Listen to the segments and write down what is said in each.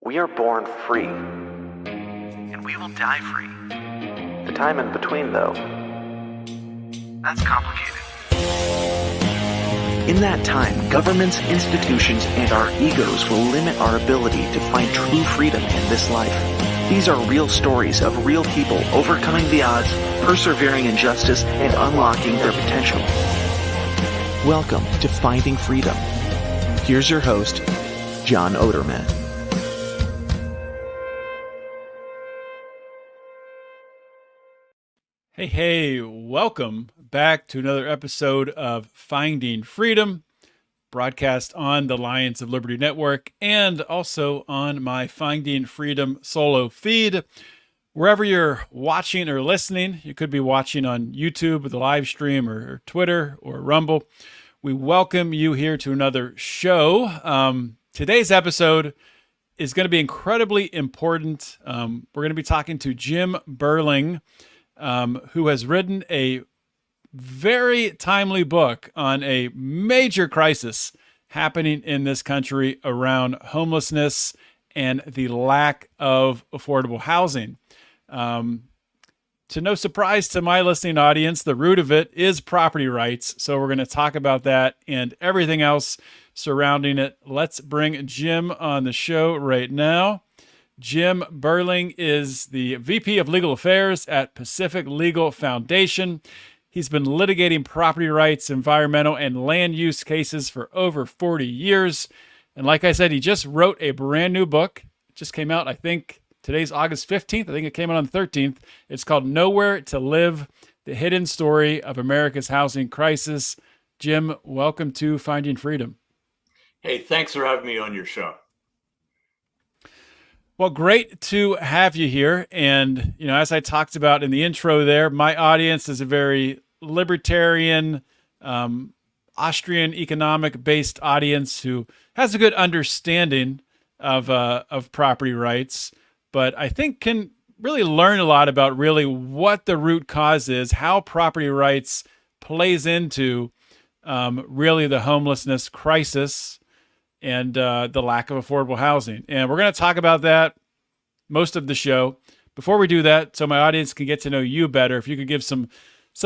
We are born free. And we will die free. The time in between, though, that's complicated. In that time, governments, institutions, and our egos will limit our ability to find true freedom in this life. These are real stories of real people overcoming the odds, persevering in justice, and unlocking their potential. Welcome to Finding Freedom. Here's your host, John Odermatt. Hey, welcome back to another episode of Finding Freedom, broadcast on the Lions of Liberty Network and also on my Finding Freedom solo feed. Wherever you're watching or listening, you could be watching on YouTube with a live stream or Twitter or Rumble. We welcome you here to another show. Today's episode is going to be incredibly important. We're going to be talking to Jim Burling, who has written a very timely book on a major crisis happening in this country around homelessness and the lack of affordable housing. To no surprise to my listening audience, the root of it is property rights. So we're going to talk about that and everything else surrounding it. Let's bring Jim on the show right now. Jim Burling is the VP of Legal Affairs at Pacific Legal Foundation. He's been litigating property rights, environmental, and land use cases for over 40 years. And like I said, he just wrote a brand new book. It just came out, I think, today's August 15th. I think it came out on the 13th. It's called Nowhere to Live, The Hidden Story of America's Housing Crisis. Jim, welcome to Finding Freedom. Hey, thanks for having me on your show. Well, great to have you here. And, you know, as I talked about in the intro there, my audience is a very libertarian, Austrian economic-based audience who has a good understanding of property rights, but I think can really learn a lot about really what the root cause is, how property rights plays into really the homelessness crisis and the lack of affordable housing. And we're going to talk about that most of the show. Before we do that, so my audience can get to know you better, if you could give some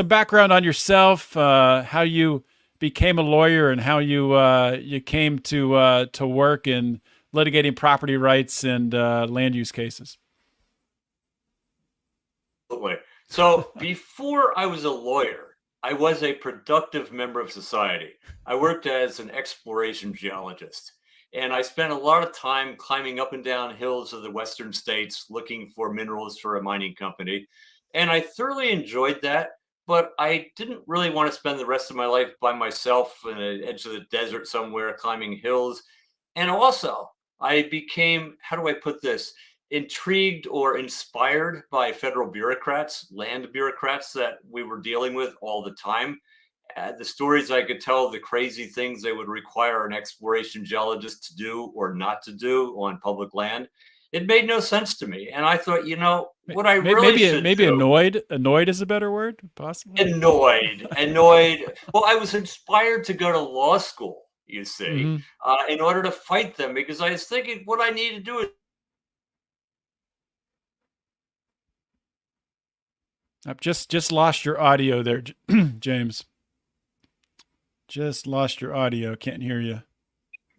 background on yourself, how you became a lawyer and how you came to work in litigating property rights and land use cases. So before I was a lawyer, I was a productive member of society. I worked as an exploration geologist, and I spent a lot of time climbing up and down hills of the western states looking for minerals for a mining company. And I thoroughly enjoyed that, but I didn't really want to spend the rest of my life by myself on the edge of the desert somewhere climbing hills. And also, I became, how do I put this, intrigued or inspired by federal bureaucrats, land bureaucrats that we were dealing with all the time. The stories I could tell, the crazy things they would require an exploration geologist to do or not to do on public land. It made no sense to me. And I thought, you know, what I really should do. Annoyed is a better word, possibly? Annoyed. Well, I was inspired to go to law school, you see, in order to fight them, because I was thinking what I need to do is I've just lost your audio there, James. Just lost your audio. Can't hear you.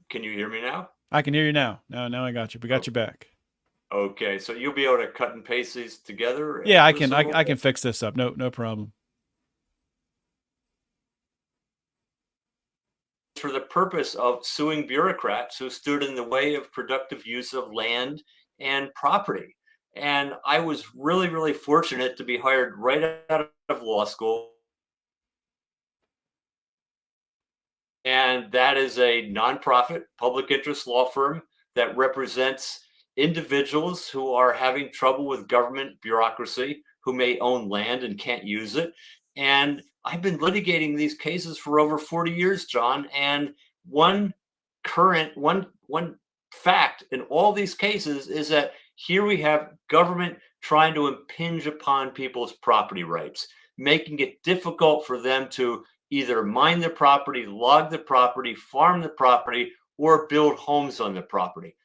Can you hear me now? I can hear you now. Now I got you. We got you back. Okay, so you'll be able to cut and paste these together? Yeah, I can fix this up. No problem. For the purpose of suing bureaucrats who stood in the way of productive use of land and property. And I was really, really fortunate to be hired right out of law school. And that is a nonprofit public interest law firm that represents individuals who are having trouble with government bureaucracy, who may own land and can't use it. And I've been litigating these cases for over 40 years, John. And one fact in all these cases is that here we have government trying to impinge upon people's property rights, making it difficult for them to either mine the property, log the property, farm the property, or build homes on the property.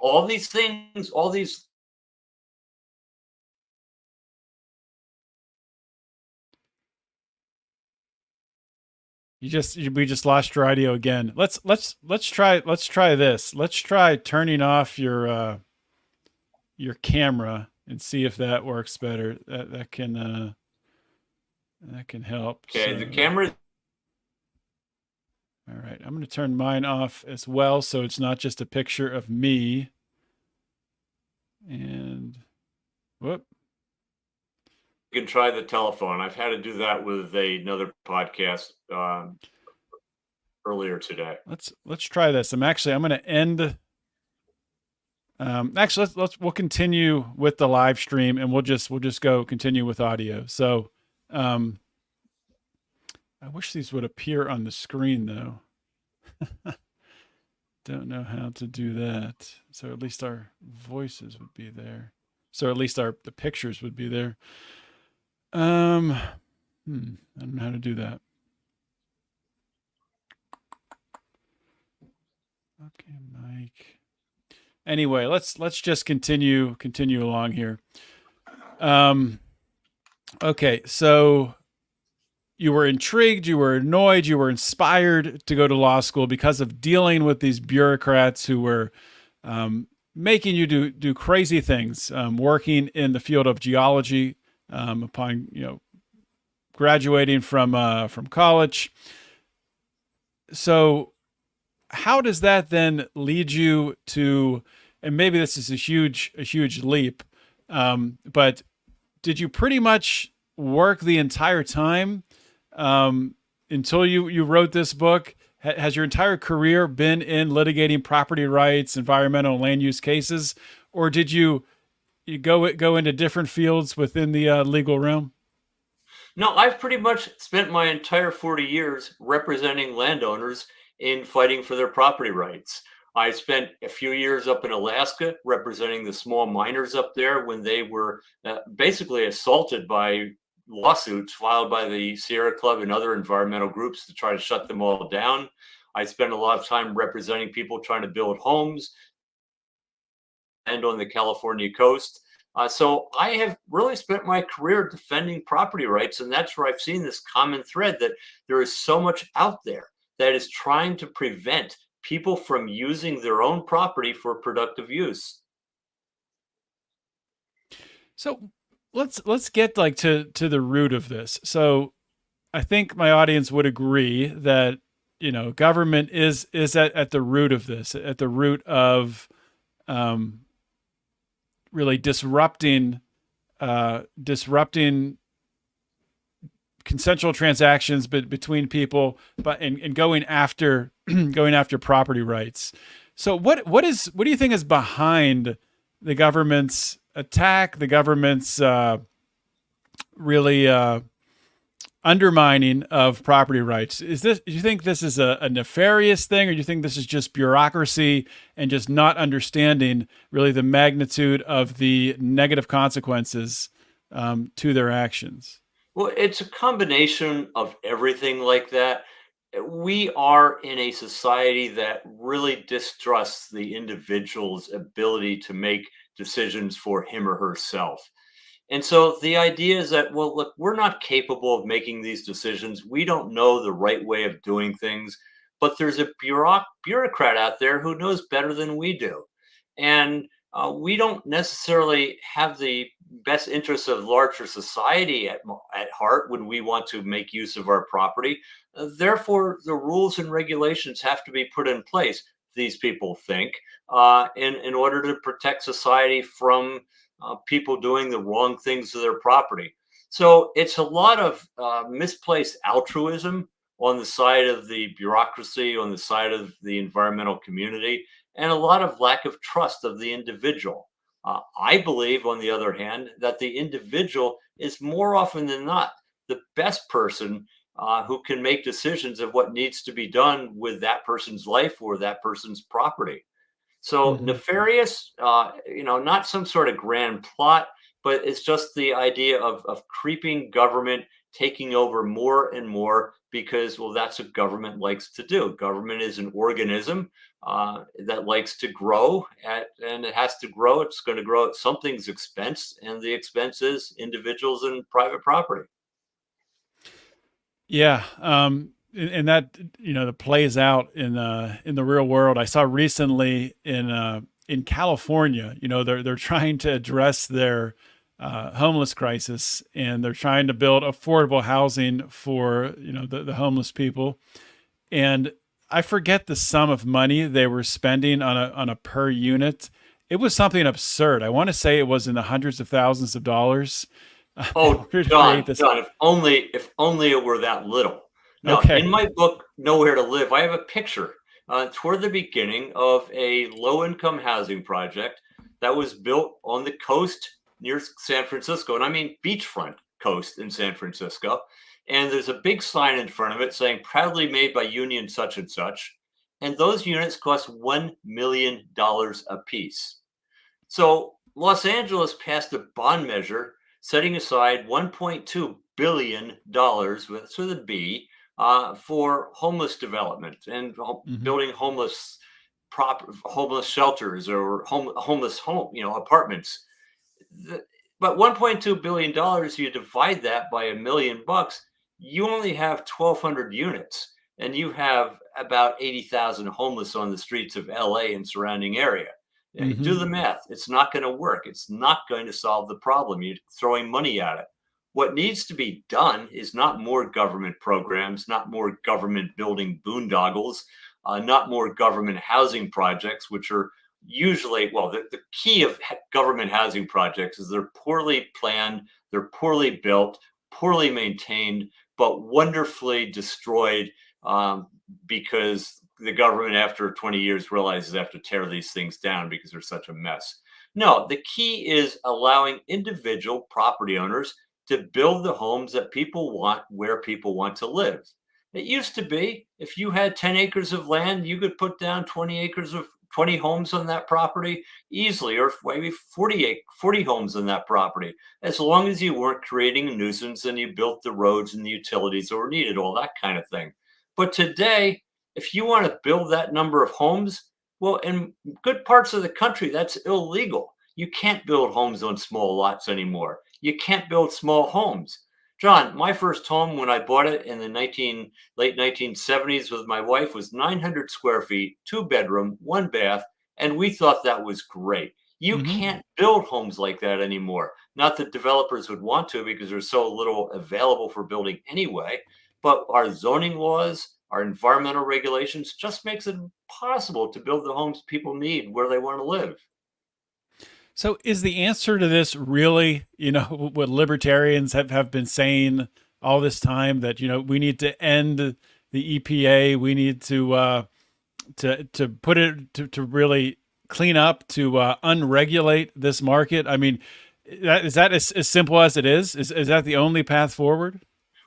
All these things, all these. We just lost your audio again. Let's try this. Let's try turning off your camera and see if that works better. That can help. Okay, So, the camera. all right, I'm going to turn mine off as well, so it's not just a picture of me. And whoop. You can try the telephone. I've had to do that with another podcast earlier today. Let's try this. I'm going to end. Actually, we'll continue with the live stream, and we'll just go continue with audio. So, I wish these would appear on the screen though. Don't know how to do that. So at least our voices would be there. So at least the pictures would be there. I don't know how to do that. Okay, Mike. Anyway, let's just continue along here. Okay, so you were intrigued, you were annoyed, you were inspired to go to law school because of dealing with these bureaucrats who were making you do crazy things, working in the field of geology upon graduating from college. So how does that then lead you to, and maybe this is a huge leap, but did you pretty much work the entire time until you wrote this book? Has your entire career been in litigating property rights, environmental, land use cases, or did you go into different fields within the legal realm? No, I've pretty much spent my entire 40 years representing landowners in fighting for their property rights. I spent a few years up in Alaska representing the small miners up there when they were basically assaulted by lawsuits filed by the Sierra Club and other environmental groups to try to shut them all down. I spent a lot of time representing people trying to build homes and on the California coast. So I have really spent my career defending property rights, and that's where I've seen this common thread that there is so much out there that is trying to prevent people from using their own property for productive use. So let's get to the root of this. So I think my audience would agree that government is at the root of this, at the root of really disrupting consensual transactions between people, but and going after property rights. So what do you think is behind the government's attack, the government's really undermining of property rights? Do you think this is a nefarious thing, or do you think this is just bureaucracy and just not understanding really the magnitude of the negative consequences to their actions? Well, it's a combination of everything like that. We are in a society that really distrusts the individual's ability to make decisions for him or herself. And so the idea is that, well, look, we're not capable of making these decisions. We don't know the right way of doing things, but there's a bureaucrat out there who knows better than we do. And we don't necessarily have the best interests of larger society at heart when we want to make use of our property. Therefore, the rules and regulations have to be put in place, these people think, in order to protect society from people doing the wrong things to their property. So it's a lot of misplaced altruism on the side of the bureaucracy, on the side of the environmental community, and a lot of lack of trust of the individual. I believe, on the other hand, that the individual is more often than not the best person who can make decisions of what needs to be done with that person's life or that person's property. So nefarious, not some sort of grand plot, but it's just the idea of creeping government taking over more and more because, well, that's what government likes to do. Government is an organism that likes to grow, and it has to grow. It's going to grow at something's expense, and the expense is individuals and private property. Yeah, and that that plays out in the real world. I saw recently in California, they're trying to address their homeless crisis, and they're trying to build affordable housing for the homeless people. And I forget the sum of money they were spending on a per unit. It was something absurd. I want to say it was in the hundreds of thousands of dollars. Oh, To John, create this. John, if only it were that little. Now, Okay. in my book, Nowhere to Live, I have a picture toward the beginning of a low-income housing project that was built on the coast near San Francisco, and I mean beachfront coast in San Francisco. And there's a big sign in front of it saying "Proudly made by Union such and such," and those units cost $1 million a piece. So Los Angeles passed a bond measure setting aside $1.2 billion with a B for homeless development and Mhm. building homeless shelters or homeless apartments. But $1.2 billion, you divide that by $1 million, you only have 1,200 units, and you have about 80,000 homeless on the streets of LA and surrounding area. Do Mhm. the math. It's not going to work. It's not going to solve the problem. You're throwing money at it. What needs to be done is not more government programs, not more government building boondoggles, not more government housing projects, which are usually, well, the key of government housing projects is they're poorly planned, they're poorly built, poorly maintained, but wonderfully destroyed because the government, after 20 years, realizes they have to tear these things down because they're such a mess. No, the key is allowing individual property owners to build the homes that people want where people want to live. It used to be if you had 10 acres of land, you could put down 20 acres of 20 homes on that property easily, or maybe 40 homes on that property, as long as you weren't creating a nuisance and you built the roads and the utilities that were needed, all that kind of thing. But today, if you want to build that number of homes, well, in good parts of the country, that's illegal. You can't build homes on small lots anymore. You can't build small homes. John, my first home when I bought it in the late 1970s with my wife was 900 square feet, 2 bedroom, 1 bath, and we thought that was great. You Mhm. can't build homes like that anymore. Not that developers would want to because there's so little available for building anyway, but our zoning laws, our environmental regulations just makes it impossible to build the homes people need where they want to live. So is the answer to this really, what libertarians have been saying all this time, that, we need to end the EPA, we need to put it to really clean up, to unregulate this market? I mean, is that as simple as it is? Is that the only path forward?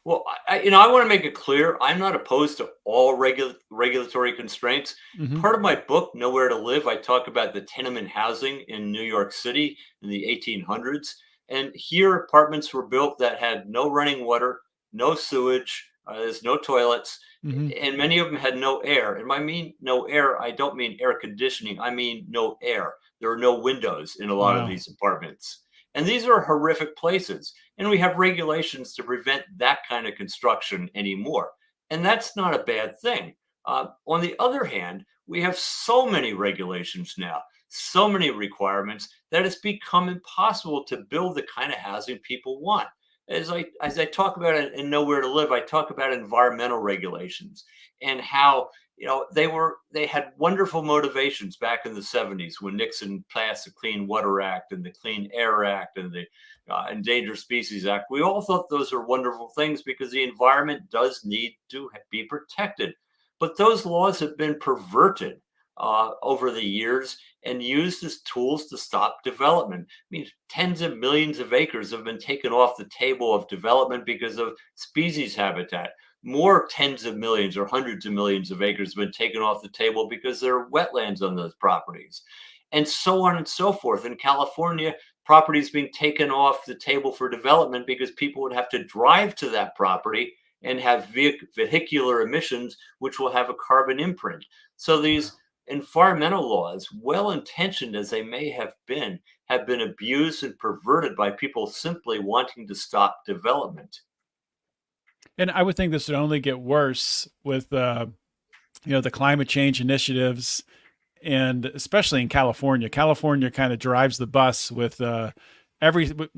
Well, I want to make it clear. I'm not opposed to all regulatory constraints. Hmm. Part of my book, Nowhere to Live, I talk about the tenement housing in New York City in the 1800s. And here, apartments were built that had no running water, no sewage, there's no toilets, Hmm. and many of them had no air. And I mean no air, I don't mean air conditioning. I mean no air. There are no windows in a lot of Wow. these apartments. And these are horrific places. And we have regulations to prevent that kind of construction anymore. And that's not a bad thing. On the other hand, we have so many regulations now, so many requirements that it's become impossible to build the kind of housing people want. As I talk about it in Nowhere to Live, I talk about environmental regulations and how they had wonderful motivations back in the 70s when Nixon passed the Clean Water Act and the Clean Air Act and the Endangered Species Act. We all thought those are wonderful things because the environment does need to be protected. But those laws have been perverted over the years and used as tools to stop development. I mean, tens of millions of acres have been taken off the table of development because of species habitat. More tens of millions or hundreds of millions of acres have been taken off the table because there are wetlands on those properties, and so on and so forth. In California, properties being taken off the table for development because people would have to drive to that property and have vehicular emissions, which will have a carbon imprint. So these environmental laws, well intentioned as they may have been abused and perverted by people simply wanting to stop development. And I would think this would only get worse with the climate change initiatives, and especially in California. California kind of drives the bus with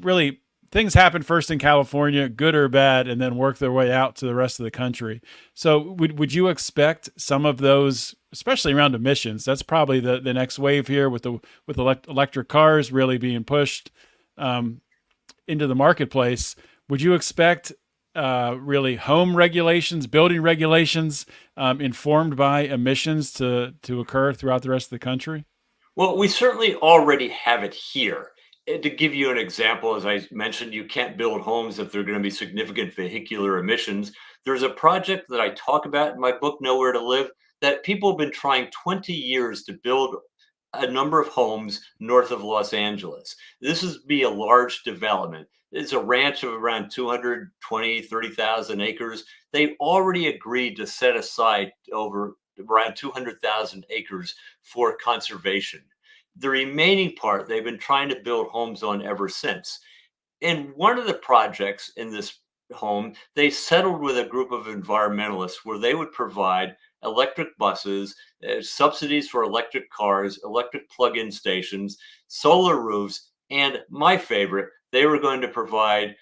really things happen first in California, good or bad, and then work their way out to the rest of the country. So would you expect some of those, especially around emissions? That's probably the next wave here with electric cars really being pushed into the marketplace. Would you expect really home regulations, building regulations informed by emissions to occur throughout the rest of the country? Well, we certainly already have it here. To give you an example, as I mentioned, you can't build homes if there are going to be significant vehicular emissions. There's a project that I talk about in my book, Nowhere to Live, that people have been trying 20 years to build a number of homes north of Los Angeles. This is be a large development. It's a ranch of around 30,000 acres. They've already agreed to set aside over around 200,000 acres for conservation. The remaining part, they've been trying to build homes on ever since. In one of the projects in this home, they settled with a group of environmentalists where they would provide electric buses, subsidies for electric cars, electric plug-in stations, solar roofs, and my favorite, they were going to provide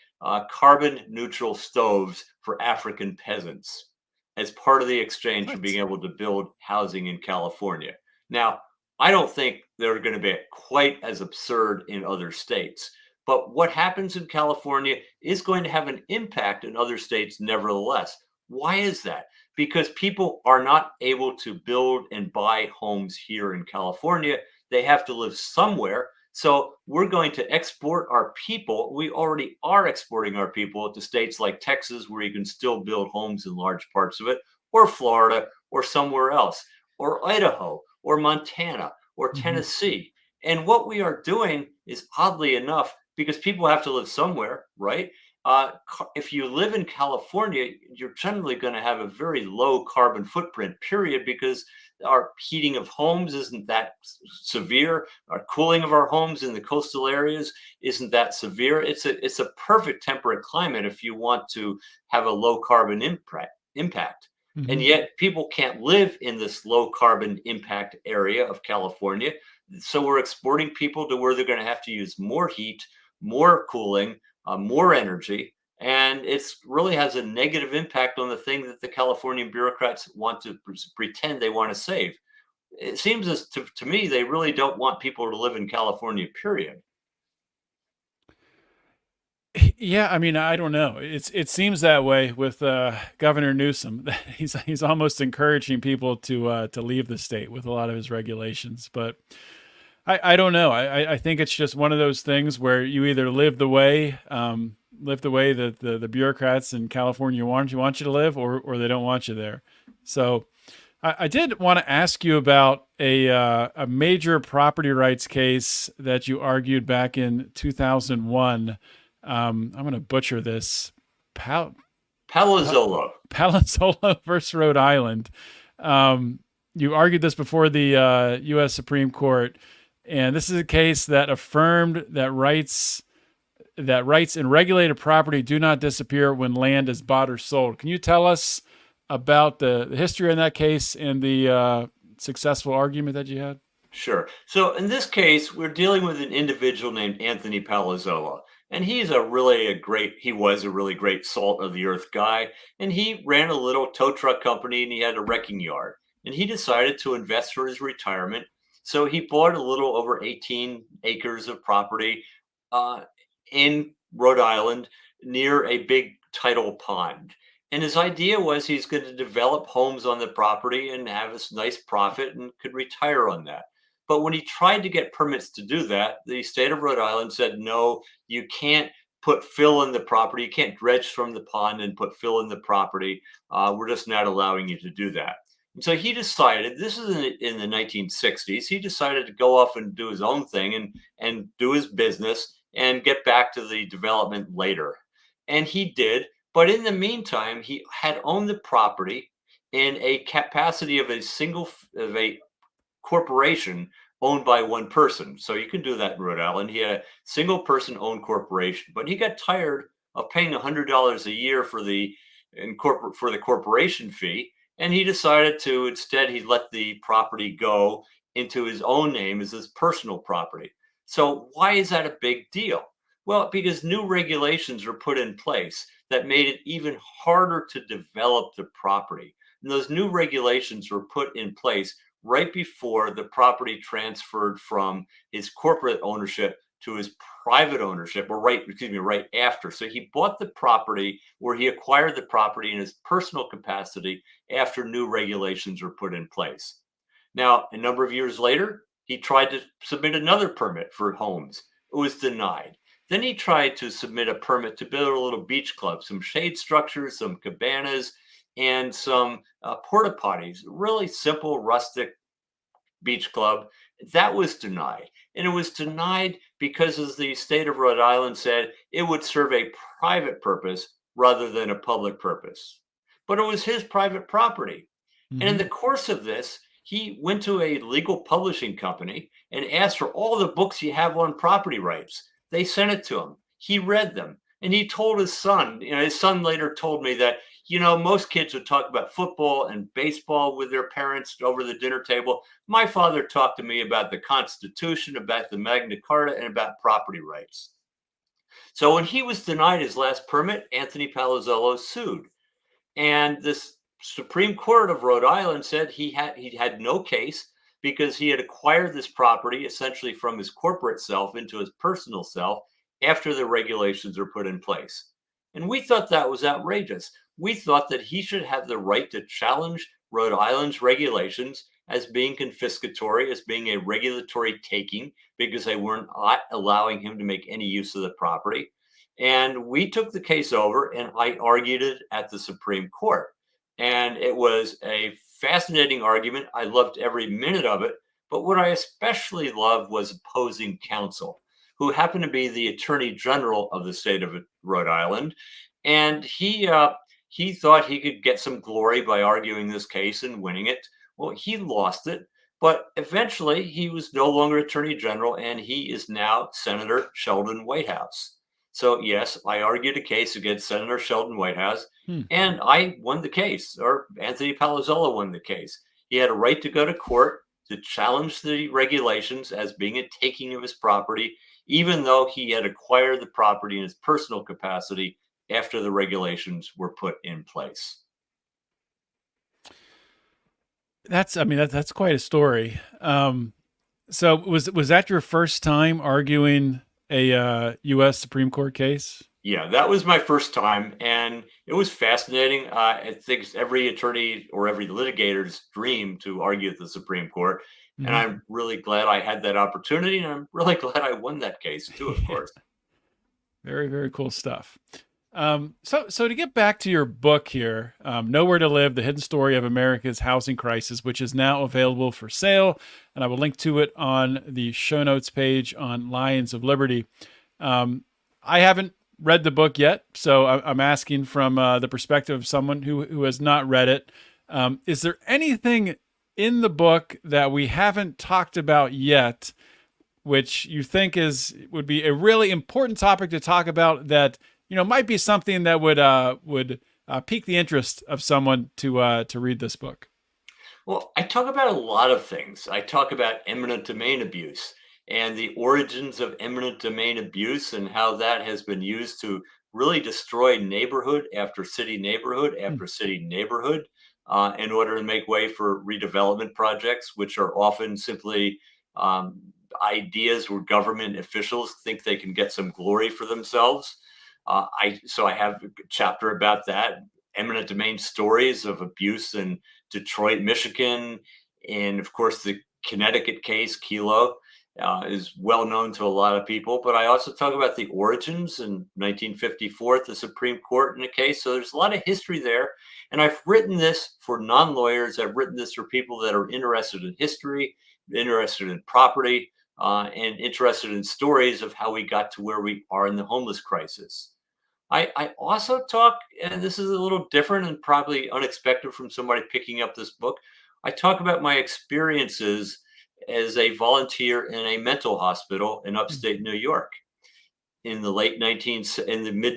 carbon neutral stoves for African peasants as part of the exchange for being able to build housing in California. Now, I don't think they're going to be quite as absurd in other states. But what happens in California is going to have an impact in other states nevertheless. Why is that? Because people are not able to build and buy homes here in California. They have to live somewhere. So we're going to export our people. We already are exporting our people to states like Texas, where you can still build homes in large parts of it, or Florida, or somewhere else, or Idaho, or Montana, or Tennessee. And what we are doing is, oddly enough, because people have to live somewhere, right? If you live in California, you're generally going to have a very low carbon footprint, period, because our heating of homes isn't that severe. Our cooling of our homes in the coastal areas isn't that severe. It's a perfect temperate climate if you want to have a low carbon impact. And yet people can't live in this low carbon impact area of California. So we're exporting people to where they're going to have to use more heat, more cooling, more energy. And it's really has a negative impact on the thing that the Californian bureaucrats want to pretend they want to save. It seems as to me, they really don't want people to live in California, period. Yeah, I mean, I don't know. It seems that way with Governor Newsom. He's almost encouraging people to leave the state with a lot of his regulations. But I don't know. I think it's just one of those things where you either live the way that the bureaucrats in California want you to live, or they don't want you there. So I did want to ask you about a major property rights case that you argued back in 2001. I'm going to butcher this. Palazzolo versus Rhode Island. You argued this before the U.S. Supreme Court, and this is a case that affirmed that rights in regulated property do not disappear when land is bought or sold. Can you tell us about the history in that case and the successful argument that you had? Sure. So in this case, we're dealing with an individual named Anthony Palazzolo. And he was a really great salt of the earth guy. And he ran a little tow truck company and he had a wrecking yard. And he decided to invest for his retirement. So he bought a little over 18 acres of property in Rhode Island near a big tidal pond. And his idea was he's going to develop homes on the property and have a nice profit and could retire on that. But when he tried to get permits to do that, the state of Rhode Island said, no, you can't put fill in the property. You can't dredge from the pond and put fill in the property. We're just not allowing you to do that. And so he decided, this is in the 1960s, he decided to go off and do his own thing and do his business and get back to the development later. And he did. But in the meantime, he had owned the property in a capacity of of a corporation owned by one person. So you can do that in Rhode Island. He had a single person owned corporation, but he got tired of paying $100 a year for the corporation fee, and he decided to instead he let the property go into his own name as his personal property. So why is that a big deal? Well, because new regulations were put in place that made it even harder to develop the property. And those new regulations were put in place right before the property transferred from his corporate ownership to his private ownership, or right after. So he bought the property, or he acquired the property in his personal capacity after new regulations were put in place. Now, a number of years later, he tried to submit another permit for homes. It was denied. Then he tried to submit a permit to build a little beach club, some shade structures, some cabanas, and some porta potties, really simple, rustic beach club. That was denied. And it was denied because, as the state of Rhode Island said, it would serve a private purpose rather than a public purpose. But it was his private property. And in Mhm. the course of this, he went to a legal publishing company and asked for all the books you have on property rights. They sent it to him. He read them. And he told his son, his son later told me that, most kids would talk about football and baseball with their parents over the dinner table. My father talked to me about the Constitution, about the Magna Carta, and about property rights. So when he was denied his last permit, Anthony Palazzolo sued. And this Supreme Court of Rhode Island said he had no case because he had acquired this property essentially from his corporate self into his personal self after the regulations were put in place. And we thought that was outrageous. We thought that he should have the right to challenge Rhode Island's regulations as being confiscatory, as being a regulatory taking, because they weren't allowing him to make any use of the property. And we took the case over and I argued it at the Supreme Court. And it was a fascinating argument. I loved every minute of it. But what I especially loved was opposing counsel, who happened to be the Attorney General of the state of Rhode Island. And he thought he could get some glory by arguing this case and winning it. Well, he lost it. But eventually, he was no longer Attorney General, and he is now Senator Sheldon Whitehouse. So, yes, I argued a case against Senator Sheldon Whitehouse, Hmm. and I won the case, or Anthony Palazzolo won the case. He had a right to go to court to challenge the regulations as being a taking of his property, even though he had acquired the property in his personal capacity after the regulations were put in place. That's quite a story. So was that your first time arguing a U.S. Supreme Court case? Yeah, that was my first time, and it was fascinating. I think it's every attorney or every litigator's dream to argue at the Supreme Court, and Mhm. I'm really glad I had that opportunity, and I'm really glad I won that case too, of course. Very, very cool stuff. So to get back to your book here, Nowhere to Live, The Hidden Story of America's Housing Crisis, which is now available for sale, and I will link to it on the show notes page on Lions of Liberty. I haven't read the book yet, so I'm asking from the perspective of someone who has not read it. Is there anything in the book that we haven't talked about yet, which you think would be a really important topic to talk about that might be something that would pique the interest of someone to read this book? Well, I talk about a lot of things. I talk about eminent domain abuse and the origins of eminent domain abuse and how that has been used to really destroy neighborhood after city neighborhood Hmm. after city neighborhood in order to make way for redevelopment projects, which are often simply um, ideas where government officials think they can get some glory for themselves. I have a chapter about that, eminent domain stories of abuse in Detroit, Michigan, and of course the Connecticut case, Kelo, is well known to a lot of people. But I also talk about the origins in 1954 at the Supreme Court in a case. So there's a lot of history there. And I've written this for non-lawyers. I've written this for people that are interested in history, interested in property, and interested in stories of how we got to where we are in the homeless crisis. I also talk, and this is a little different and probably unexpected from somebody picking up this book. I talk about my experiences as a volunteer in a mental hospital in upstate New York in the mid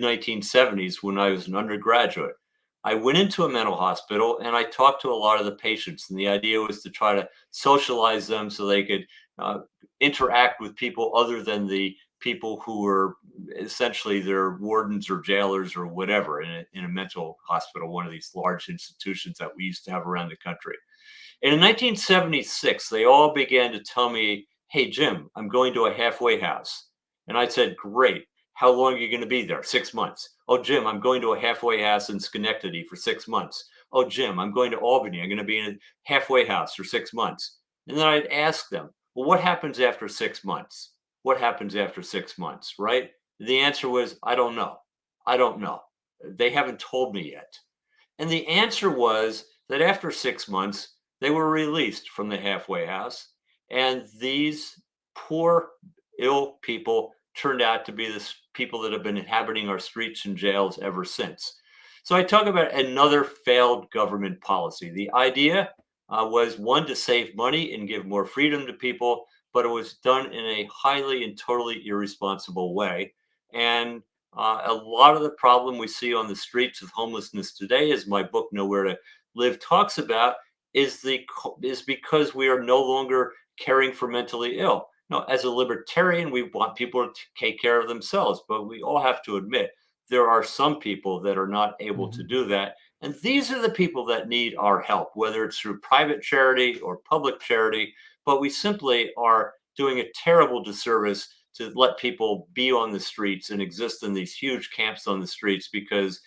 1970s when I was an undergraduate. I went into a mental hospital and I talked to a lot of the patients, and the idea was to try to socialize them so they could uh, interact with people other than the people who were essentially their wardens or jailers or whatever in a mental hospital, one of these large institutions that we used to have around the country. And in 1976, they all began to tell me, "Hey, Jim, I'm going to a halfway house." And I said, "Great. How long are you going to be there?" "6 months." "Oh, Jim, I'm going to a halfway house in Schenectady for 6 months." "Oh, Jim, I'm going to Albany. I'm going to be in a halfway house for 6 months." And then I'd ask them, "Well, what happens after 6 months? What happens after 6 months?" Right? The answer was, "I don't know. I don't know. They haven't told me yet." And the answer was that after 6 months, they were released from the halfway house. And these poor, ill people turned out to be the people that have been inhabiting our streets and jails ever since. So I talk about another failed government policy. The idea was one, to save money and give more freedom to people, but it was done in a highly and totally irresponsible way. And a lot of the problem we see on the streets of homelessness today, as my book Nowhere to Live talks about, is because we are no longer caring for mentally ill. Now, as a libertarian, we want people to take care of themselves, but we all have to admit there are some people that are not able to Mhm. do that. And these are the people that need our help, whether it's through private charity or public charity. But we simply are doing a terrible disservice to let people be on the streets and exist in these huge camps on the streets because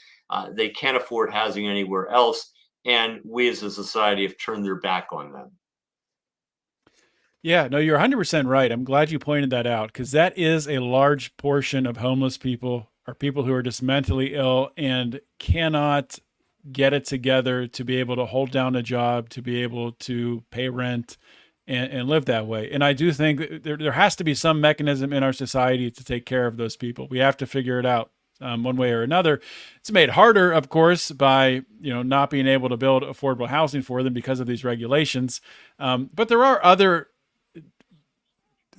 they can't afford housing anywhere else. And we as a society have turned their back on them. Yeah, no, you're 100% right. I'm glad you pointed that out because that is a large portion of homeless people are people who are just mentally ill and cannot get it together to be able to hold down a job, to be able to pay rent and live that way. And I do think that there has to be some mechanism in our society to take care of those people. We have to figure it out one way or another. It's made harder, of course, by not being able to build affordable housing for them because of these regulations. But there are other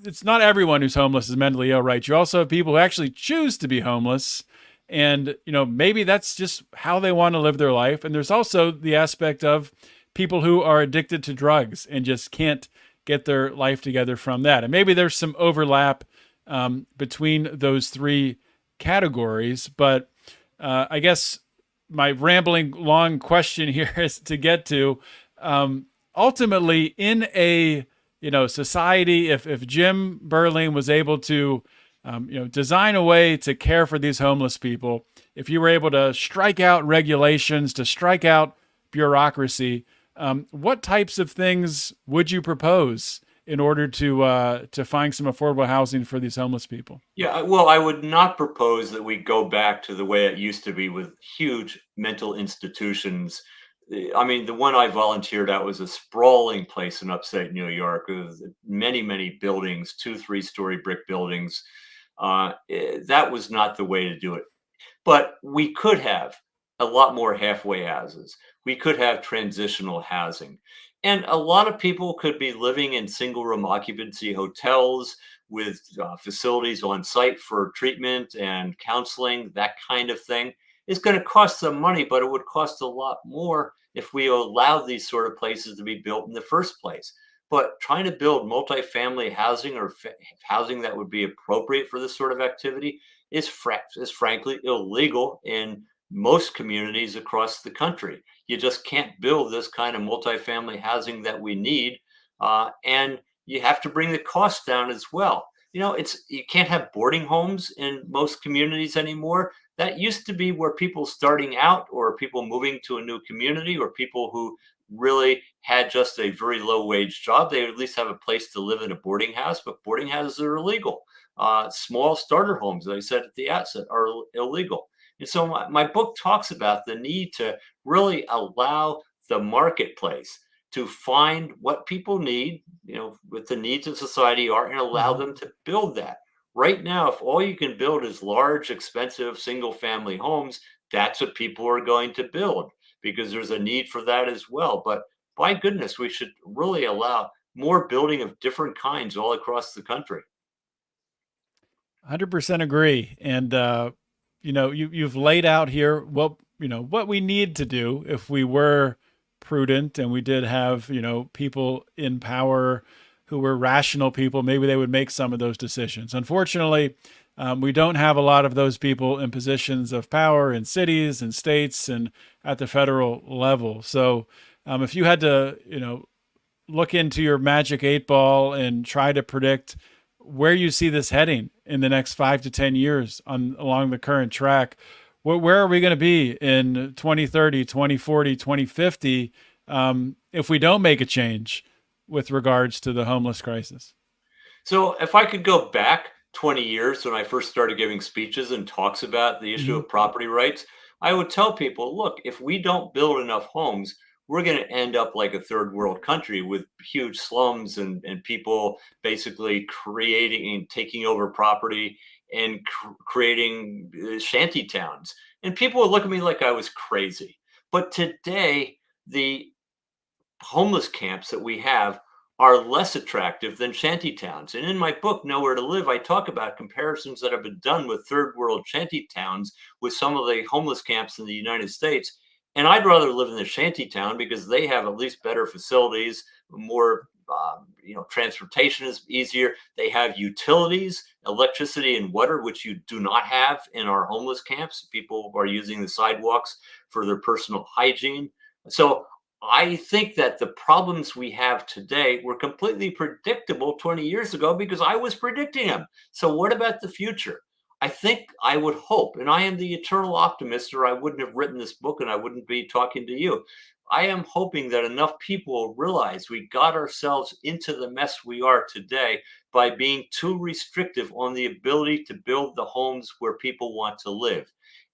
it's not everyone who's homeless is mentally ill, right? You also have people who actually choose to be homeless. And, maybe that's just how they want to live their life. And there's also the aspect of people who are addicted to drugs and just can't get their life together from that. And maybe there's some overlap between those three categories. But I guess my rambling long question here is to get to ultimately in a society, if Jim Burling was able to, design a way to care for these homeless people, if you were able to strike out regulations, to strike out bureaucracy, what types of things would you propose in order to find some affordable housing for these homeless people? Yeah, well, I would not propose that we go back to the way it used to be with huge mental institutions. I mean, the one I volunteered at was a sprawling place in upstate New York with many, many buildings, 2, 3 story brick buildings. That was not the way to do it. But we could have a lot more halfway houses. We could have transitional housing. And a lot of people could be living in single room occupancy hotels with facilities on site for treatment and counseling, that kind of thing. It's going to cost some money, but it would cost a lot more if we allowed these sort of places to be built in the first place. But trying to build multifamily housing or housing that would be appropriate for this sort of activity is frankly illegal in most communities across the country. You just can't build this kind of multifamily housing that we need, and you have to bring the cost down as well. You can't have boarding homes in most communities anymore. That used to be where people starting out, or people moving to a new community, or people who really had just a very low wage job. They would at least have a place to live in a boarding house, but boarding houses are illegal. Small starter homes, as I said at the outset, are illegal. And so my book talks about the need to really allow the marketplace to find what people need, what the needs of society are, and allow Mhm. them to build that Right now, if all you can build is large, expensive single family homes, that's what people are going to build because there's a need for that as well. But by goodness, we should really allow more building of different kinds all across the country. 100% agree. And, you've laid out here what we need to do if we were prudent and we did have, people in power who were rational people. Maybe they would make some of those decisions. Unfortunately, we don't have a lot of those people in positions of power in cities and states and at the federal level. So if you had to, look into your magic 8 ball and try to predict where you see this heading in the next 5 to 10 years along the current track, where are we going to be in 2030, 2040, 2050 if we don't make a change with regards to the homeless crisis? So, if I could go back 20 years when I first started giving speeches and talks about the issue Mhm. of property rights, I would tell people, look, if we don't build enough homes, we're going to end up like a third world country with huge slums and people basically creating and taking over property and creating shanty towns. And people would look at me like I was crazy. But today, the homeless camps that we have are less attractive than shanty towns. And in my book, Nowhere to Live, I talk about comparisons that have been done with third world shanty towns with some of the homeless camps in the United States. And I'd rather live in the shanty town because they have at least better facilities, more, transportation is easier. They have utilities, electricity, and water, which you do not have in our homeless camps. People are using the sidewalks for their personal hygiene. So I think that the problems we have today were completely predictable 20 years ago because I was predicting them. So, what about the future? I think I would hope, and I am the eternal optimist, or I wouldn't have written this book and I wouldn't be talking to you. I am hoping that enough people realize we got ourselves into the mess we are today by being too restrictive on the ability to build the homes where people want to live.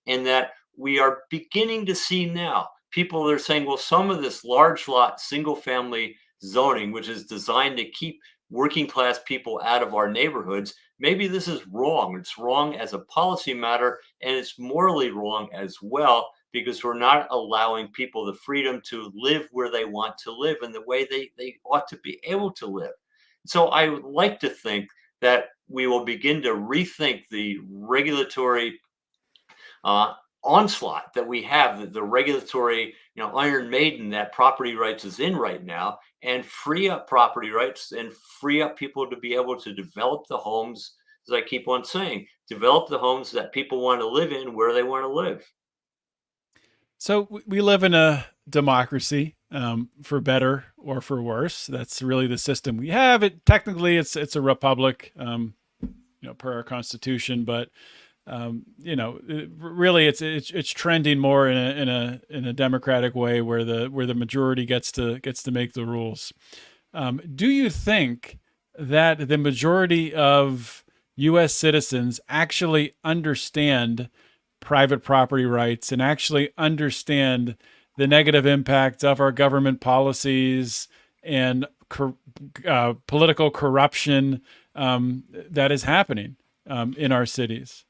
And that we are beginning to see now people are saying, well, some of this large lot single family zoning, which is designed to keep working class people out of our neighborhoods, maybe this is wrong. It's wrong as a policy matter, and it's morally wrong as well because we're not allowing people the freedom to live where they want to live in the way they ought to be able to live. So I would like to think that we will begin to rethink the regulatory uh, onslaught that we have, the regulatory, Iron Maiden that property rights is in right now, and free up property rights and free up people to be able to develop the homes, as I keep on saying, develop the homes that people want to live in where they want to live. So we live in a democracy, for better or for worse. That's really the system we have. It technically it's a republic, per our constitution, but really it's trending more in a democratic way where the majority gets to make the rules. Do you think that the majority of U.S. citizens actually understand private property rights and actually understand the negative impact of our government policies and political corruption that is happening in our cities?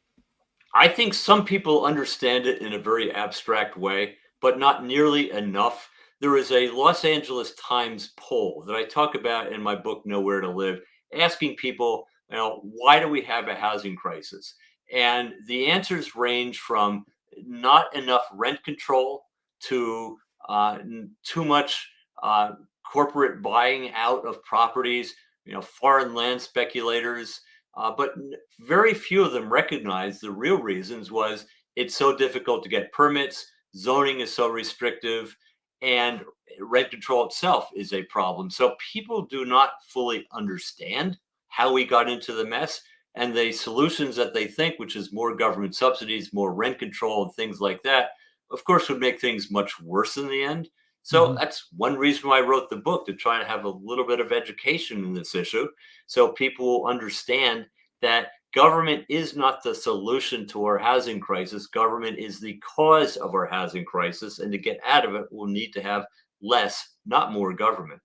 I think some people understand it in a very abstract way, but not nearly enough. There is a Los Angeles Times poll that I talk about in my book, Nowhere to Live, asking people, why do we have a housing crisis? And the answers range from not enough rent control to too much uh, corporate buying out of properties, foreign land speculators, but very few of them recognize the real reasons was it's so difficult to get permits, zoning is so restrictive, and rent control itself is a problem. So people do not fully understand how we got into the mess and the solutions that they think, which is more government subsidies, more rent control, and things like that, of course, would make things much worse in the end. So Mhm. that's one reason why I wrote the book, to try to have a little bit of education in this issue so people will understand that government is not the solution to our housing crisis. Government is the cause of our housing crisis. And to get out of it, we'll need to have less, not more government.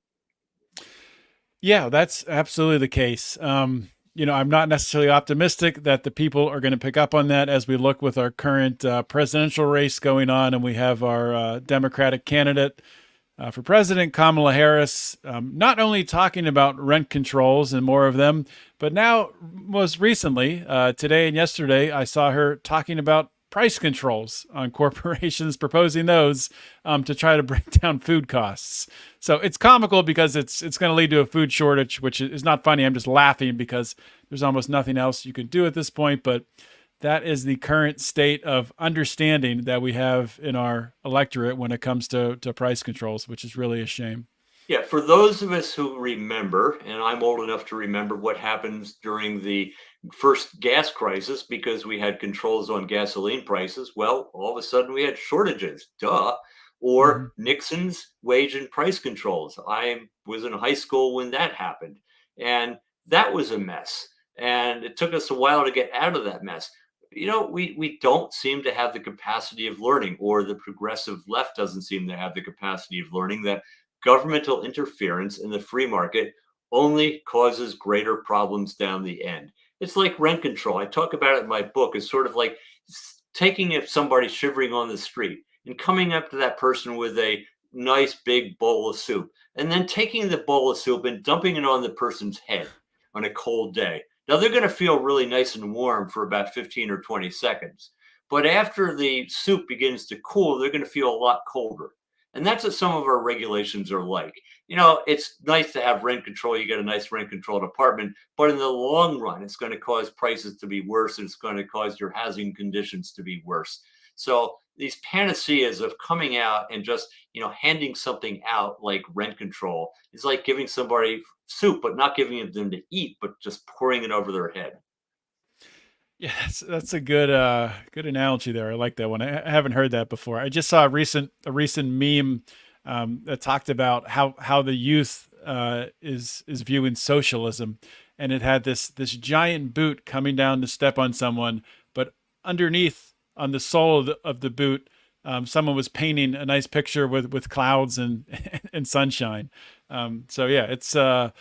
Yeah, that's absolutely the case. I'm not necessarily optimistic that the people are going to pick up on that as we look with our current presidential race going on, and we have our Democratic candidate for president, Kamala Harris, not only talking about rent controls and more of them, but now most recently, today and yesterday, I saw her talking about price controls on corporations, proposing those to try to bring down food costs. So it's comical because it's going to lead to a food shortage, which is not funny. I'm just laughing because there's almost nothing else you can do at this point. But that is the current state of understanding that we have in our electorate when it comes to price controls, which is really a shame. Yeah, for those of us who remember, and I'm old enough to remember what happens during the first gas crisis because we had controls on gasoline prices. Well, all of a sudden we had shortages, duh. Or Nixon's wage and price controls. I was in high school when that happened, and that was a mess. And it took us a while to get out of that mess. We don't seem to have the capacity of learning, or the progressive left doesn't seem to have the capacity of learning that governmental interference in the free market only causes greater problems down the end. It's like rent control. I talk about it in my book. It's sort of like taking somebody shivering on the street and coming up to that person with a nice big bowl of soup, and then taking the bowl of soup and dumping it on the person's head on a cold day. Now, they're going to feel really nice and warm for about 15 or 20 seconds. But after the soup begins to cool, they're going to feel a lot colder. And that's what some of our regulations are like. It's nice to have rent control. You get a nice rent controlled apartment, but in the long run, it's going to cause prices to be worse. And it's going to cause your housing conditions to be worse. So these panaceas of coming out and just, handing something out like rent control is like giving somebody soup, but not giving it them to eat, but just pouring it over their head. Yeah, that's a good analogy there. I like that one. I haven't heard that before. I just saw a recent meme that talked about how the youth is viewing socialism, and it had this giant boot coming down to step on someone, but underneath on the sole of the boot, someone was painting a nice picture with clouds and and sunshine. So yeah, it's a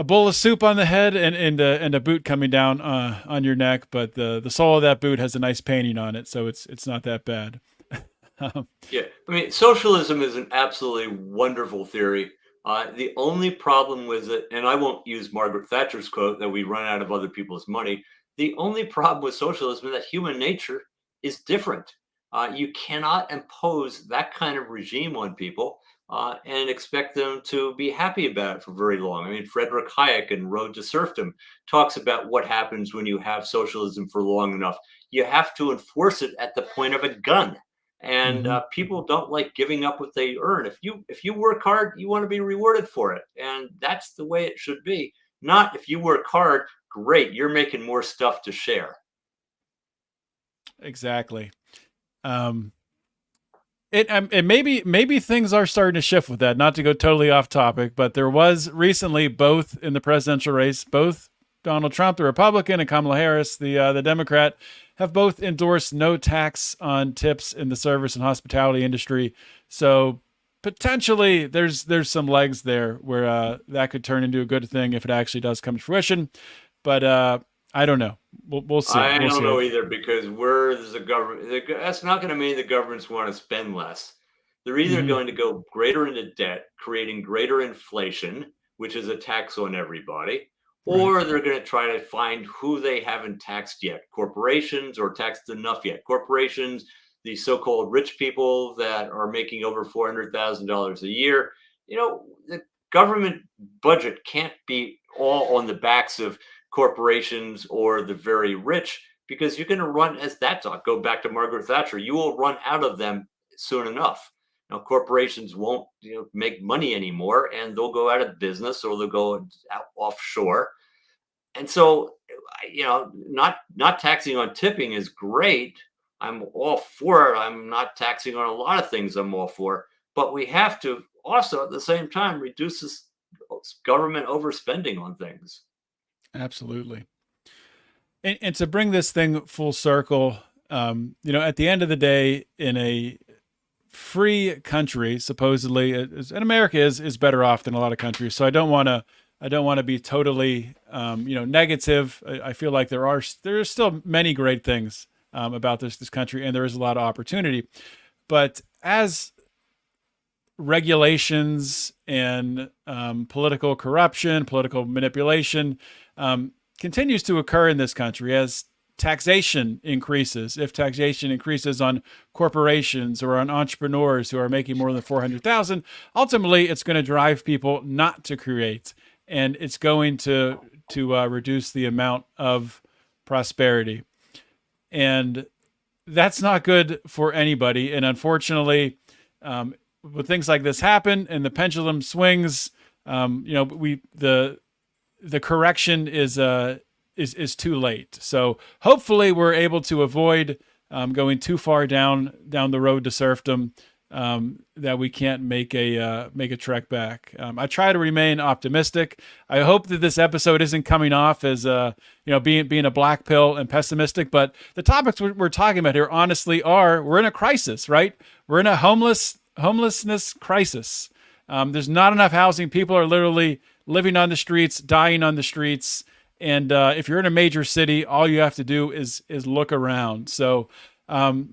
bowl of soup on the head and a boot coming down on your neck, but the sole of that boot has a nice painting on it, so it's not that bad. Yeah, I mean, socialism is an absolutely wonderful theory. The only problem with it, and I won't use Margaret Thatcher's quote that we run out of other people's money. The only problem with socialism is that human nature is different. You cannot impose that kind of regime on people and expect them to be happy about it for very long. I mean, Frederick Hayek in Road to Serfdom talks about what happens when you have socialism for long enough. You have to enforce it at the point of a gun. And people don't like giving up what they earn. If you work hard, you want to be rewarded for it, and that's the way it should be. Not if you work hard, great, you're making more stuff to share. Exactly. And maybe things are starting to shift with that. Not to go totally off topic, but there was recently, both in the presidential race, both Donald Trump, the Republican, and Kamala Harris, the Democrat, have both endorsed no tax on tips in the service and hospitality industry. So potentially there's some legs there where that could turn into a good thing if it actually does come to fruition. But I don't know. We'll see. I don't know either, because there's a government. That's not going to mean the governments want to spend less. They're either going to go greater into debt, creating greater inflation, which is a tax on everybody, or they're going to try to find who they haven't taxed yet. Corporations, or taxed enough yet. Corporations, the so-called rich people that are making over $400,000 a year. The government budget can't be all on the backs of corporations or the very rich, because you're going to run, as that talk, go back to Margaret Thatcher, you will run out of them soon enough. Now, corporations won't make money anymore, and they'll go out of business, or they'll go out offshore. And so, not taxing on tipping is great. I'm all for it. I'm not taxing on a lot of things I'm all for, but we have to also at the same time reduce this government overspending on things. Absolutely. And to bring this thing full circle, at the end of the day, in a free country, supposedly, and America is better off than a lot of countries. So I don't want to I don't want to be totally, negative. I feel like there are still many great things about this country, and there is a lot of opportunity. But as regulations and political corruption, political manipulation continues to occur in this country, as taxation increases, if taxation increases on corporations or on entrepreneurs who are making more than 400,000, ultimately it's going to drive people not to create, and it's going to reduce the amount of prosperity, and that's not good for anybody. And unfortunately, when things like this happen and the pendulum swings, the correction is too late. So hopefully we're able to avoid going too far down the road to serfdom, that we can't make a trek back. I try to remain optimistic. I hope that this episode isn't coming off as being a black pill and pessimistic, but the topics we're talking about here honestly we're in a crisis, right? We're in a homelessness crisis. There's not enough housing. People are literally living on the streets, dying on the streets. And if you're in a major city, all you have to do is look around. So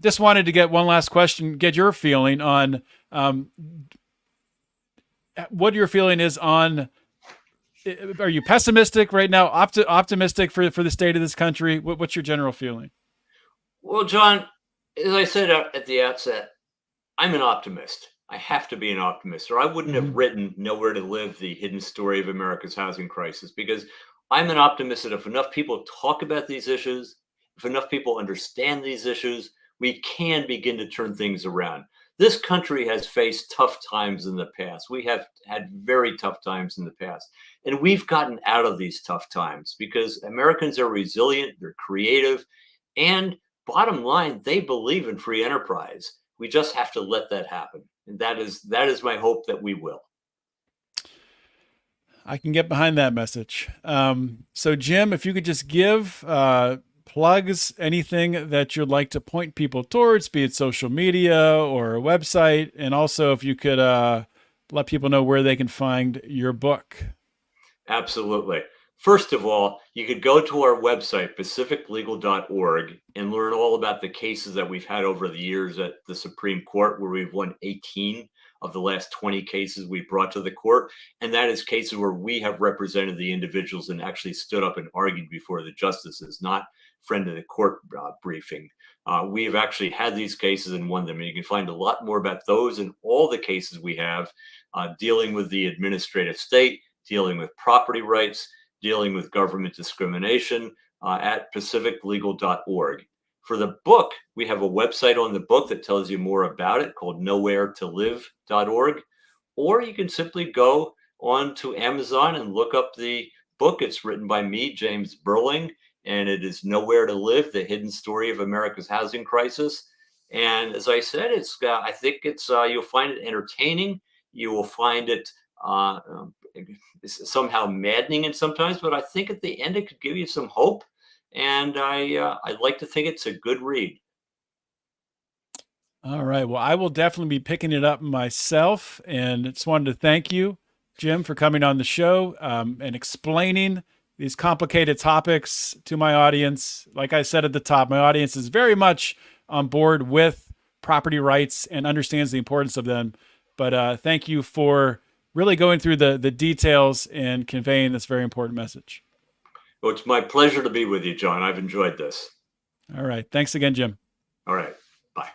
just wanted to get one last question, get your feeling on what your feeling is on, are you pessimistic right now, optimistic for the state of this country? What's your general feeling? Well, John, as I said at the outset, I'm an optimist. I have to be an optimist, or I wouldn't have written Nowhere to Live, the hidden story of America's housing crisis, because I'm an optimist that if enough people talk about these issues, if enough people understand these issues, we can begin to turn things around. This country has faced tough times in the past. We have had very tough times in the past, and we've gotten out of these tough times because Americans are resilient, they're creative, and bottom line, they believe in free enterprise. We just have to let that happen. And that is my hope that we will. I can get behind that message. So Jim, if you could just give plugs, anything that you'd like to point people towards, be it social media or a website, and also if you could let people know where they can find your book. Absolutely. First of all, you could go to our website, pacificlegal.org, and learn all about the cases that we've had over the years at the Supreme Court, where we've won 18 of the last 20 cases we brought to the court. And that is cases where we have represented the individuals and actually stood up and argued before the justices, not friend of the court briefing. We have actually had these cases and won them. And you can find a lot more about those and all the cases we have dealing with the administrative state, dealing with property rights, dealing with government discrimination at pacificlegal.org. For the book, we have a website on the book that tells you more about it called nowheretolive.org. Or you can simply go on to Amazon and look up the book. It's written by me, James Burling, and it is Nowhere to Live, the hidden story of America's housing crisis. And as I said, I think you'll find it entertaining. You will find it somehow maddening and sometimes, but I think at the end it could give you some hope. And I'd like to think it's a good read. All right. Well, I will definitely be picking it up myself, and just wanted to thank you, Jim, for coming on the show and explaining these complicated topics to my audience. Like I said at the top, my audience is very much on board with property rights and understands the importance of them. But thank you for really going through the details and conveying this very important message. Well, it's my pleasure to be with you, John. I've enjoyed this. All right. Thanks again, Jim. All right. Bye.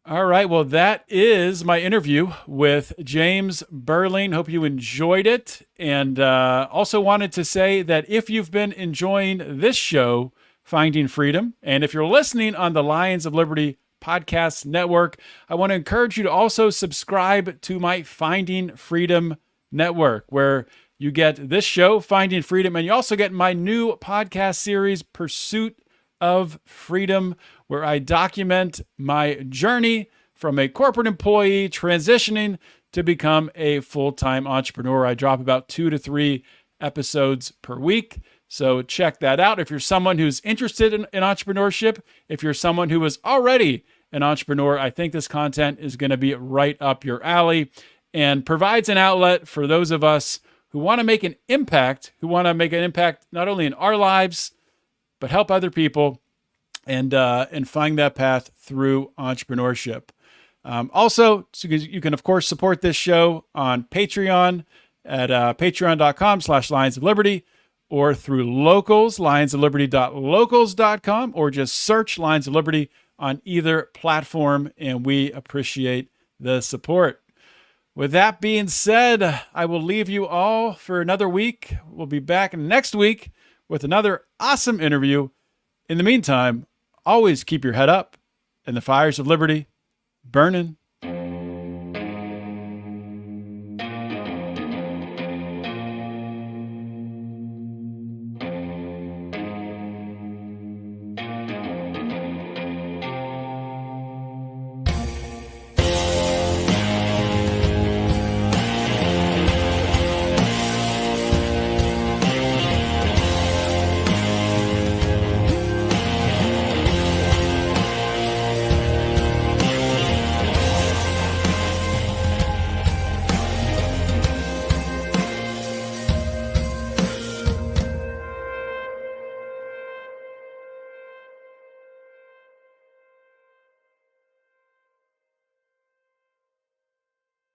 All right. Well, that is my interview with James Burling. Hope you enjoyed it. And also wanted to say that if you've been enjoying this show, Finding Freedom, and if you're listening on the Lions of Liberty Podcast Network, I want to encourage you to also subscribe to my Finding Freedom Network, where you get this show, Finding Freedom, and you also get my new podcast series, Pursuit of Freedom, where I document my journey from a corporate employee transitioning to become a full-time entrepreneur. I drop about 2 to 3 episodes per week. So check that out. If you're someone who's interested in entrepreneurship, if you're someone who is already an entrepreneur, I think this content is going to be right up your alley and provides an outlet for those of us who want to make an impact, not only in our lives, but help other people and find that path through entrepreneurship. Also, so you can, of course, support this show on Patreon at patreon.com/Lions of Liberty, or through Locals, lionsofliberty.locals.com, or just search Lions of Liberty on either platform, and we appreciate the support. With that being said, I will leave you all for another week. We'll be back next week with another awesome interview. In the meantime, always keep your head up and the fires of liberty burning